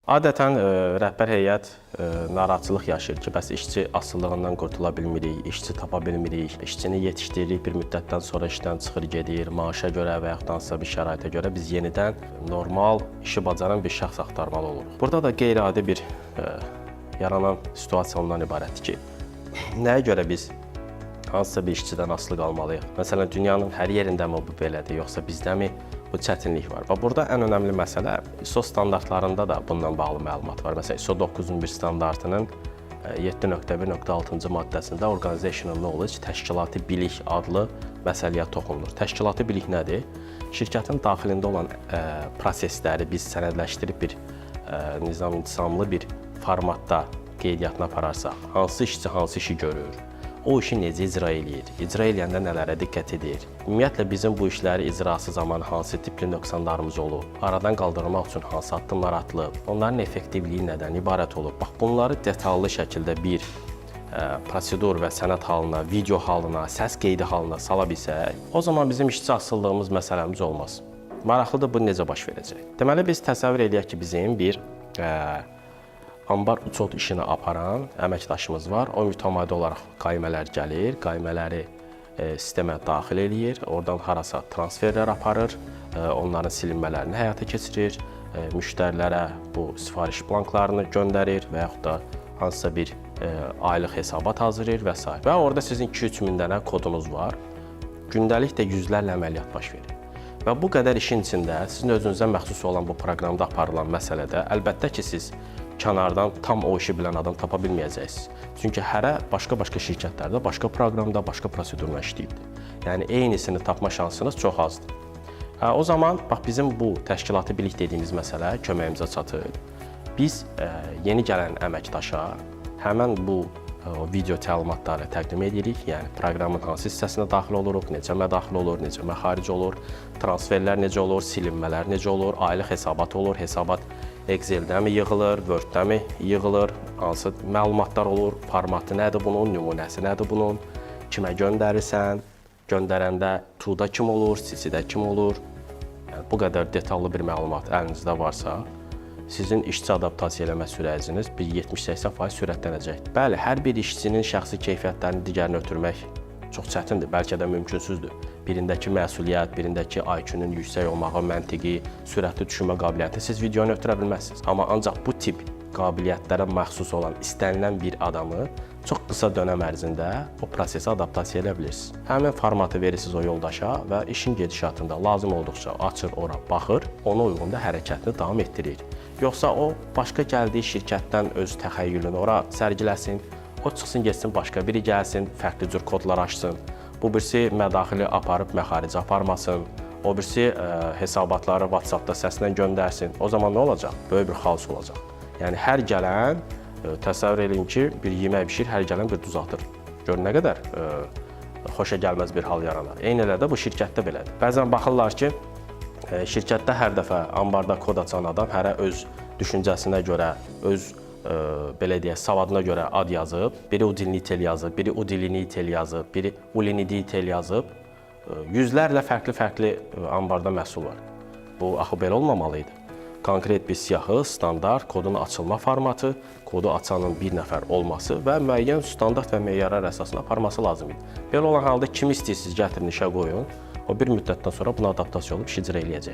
Adətən rəhbər heyət narahatçılıq yaşayır ki, bəs işçi asılılığından qurtula bilmirik, işçi tapa bilmirik, işçini yetişdiririk, bir müddətdən sonra işdən çıxır gedir, maaşa görə və yaxud hansısa bir şəraitə görə biz yenidən normal işi bacaran bir şəxs axtarmalı oluruq. Burada da qeyri-adi bir yaranan situasiya ondan ibarətdir ki, nəyə görə biz hansısa bir işçidən asılı qalmalıyıq? Məsələn, dünyanın hər yerindəmi bu belədir, yoxsa bizdəmi bu çətinlik var? Və burada ən önəmli məsələ ISO standartlarında da bundan bağlı məlumat var. Məsələn, ISO 9001 standartının 7.1.6-cı maddəsində Organizational Knowledge təşkilati bilik adlı məsələyə toxunulur. Təşkilati bilik nədir? Şirkətin daxilində olan prosesləri biz sənədləşdirib bir nizam-intizamlı bir formatda qeydiyyatına apararsaq, hansı işçi hansı işi görür, o işi necə icra eləyir, icra eləyəndə nələrə diqqət edir, ümumiyyətlə bizim bu işləri icrası zamanı hansı tipli nöqsanlarımız olub, aradan qaldırmaq üçün hansı addımlar atılıb, onların effektivliyi nədən ibarət olub. Bax, bunları detallı şəkildə bir prosedur və sənəd halına, video halına, səs qeydi halına sala bilsək, o zaman bizim işçi asıllığımız məsələmiz olmaz. Maraqlıdır, bu necə baş verəcək? Deməli, biz təsəvvür eləyək ki, bizim bir ambar uçot işini aparan əməkdaşımız var. O mütəmadi olaraq qaymələr gəlir, qaymələri sistemə daxil eləyir, oradan harasa transferlər aparır, onların silinmələrini həyata keçirir, müştərilərə bu sifariş blanklarını göndərir və yaxud da hansısa bir aylıq hesabat hazırlayır və s. Və orada sizin 2-3 min dənə kodunuz var. Gündəlikdə yüzlərlə əməliyyat baş verir. Və bu qədər işin içində sizin özünüzə məxsus olan bu proqramda aparılan məsələdə əlbəttə ki, siz kənardan tam o işi bilən adam tapa bilməyəcəksiniz. Çünki hərə başqa-başqa şirkətlərdə, başqa proqramda, başqa prosedurla işləyibdir. Yəni, eynisini tapma şansınız çox azdır. O zaman, bax, bizim bu təşkilati bilik dediyimiz məsələ köməyimizə çatır. Biz yeni gələn əməkdaşa həmən bu video təlimatları təqdim edirik. Yəni, proqramın hansı hissəsinə daxil oluruq, necə mədaxil olur, necə məxaric olur, transferlər necə olur, silinmələr necə olur, aylıq hesabat olur, hesabat Excel-dəmi yığılır, Word-dəmi yığılır, hansı məlumatlar olur, formatı nədir bunun, nümunəsi nədir bunun, kimə göndərirsən, göndərəndə to-da kim olur, CC-də kim olur. Yəni, bu qədər detallı bir məlumat əlinizdə varsa, sizin işçi adaptasiya eləmə sürəciniz bir 70-80% sürətlənəcəkdir. Bəli, hər bir işçinin şəxsi keyfiyyətlərini digərinə ötürmək çox çətindir, bəlkə də mümkünsüzdür. Birindəki məsuliyyət, birindəki IQ-nun yüksək olmağı, məntiqi, sürətli düşünmə qabiliyyəti siz videonu ötürə bilməzsiniz. Amma ancaq bu tip qabiliyyətlərə məxsus olan istənilən bir adamı çox qısa dönəm ərzində o prosesi adaptasiya edə bilirsiniz. Həmin formatı verirsiniz o yoldaşa və işin gedişatında lazım olduqca açır, ora baxır, ona uyğun da hərəkətini davam etdirir. Yoxsa o, başqa gəldiyi şirkətdən öz təxəyyülünü ora sərgiləsin, o çıxsın, getsin, başqa biri gəlsin, fərqli cür kodlar açsın. Bu birisi mədaxili aparıb məxarici aparmasın, o birisi hesabatları WhatsApp-da səslə göndərsin. O zaman nə olacaq? Böyük bir xaos olacaq. Yəni, hər gələn, təsəvvür edin ki, bir yemək bişir, hər gələn bir duz atır. Gör, nə qədər xoşa gəlməz bir hal yaranar. Eyni elə də bu şirkətdə belədir. Bəzən baxırlar ki, şirkətdə hər dəfə ambarda kod açan adam hərə öz düşüncəsinə görə, öz belə deyək, savadına görə ad yazıb, biri udilnitel yazıb, biri udilinitel yazıb, biri uliniditel yazıb. Yüzlərlə fərqli ambarda məhsul var. Bu, axı belə olmamalıydı. Konkret bir siyahı, standart, kodun açılma formatı, kodu açanın bir nəfər olması və müəyyən standart və meyarlar əsasına aparması lazım idi. Belə olan halda kimi istəyirsiniz gətirin işə qoyun, o bir müddətdən sonra buna adaptasiya olub işi icra eləyəcək.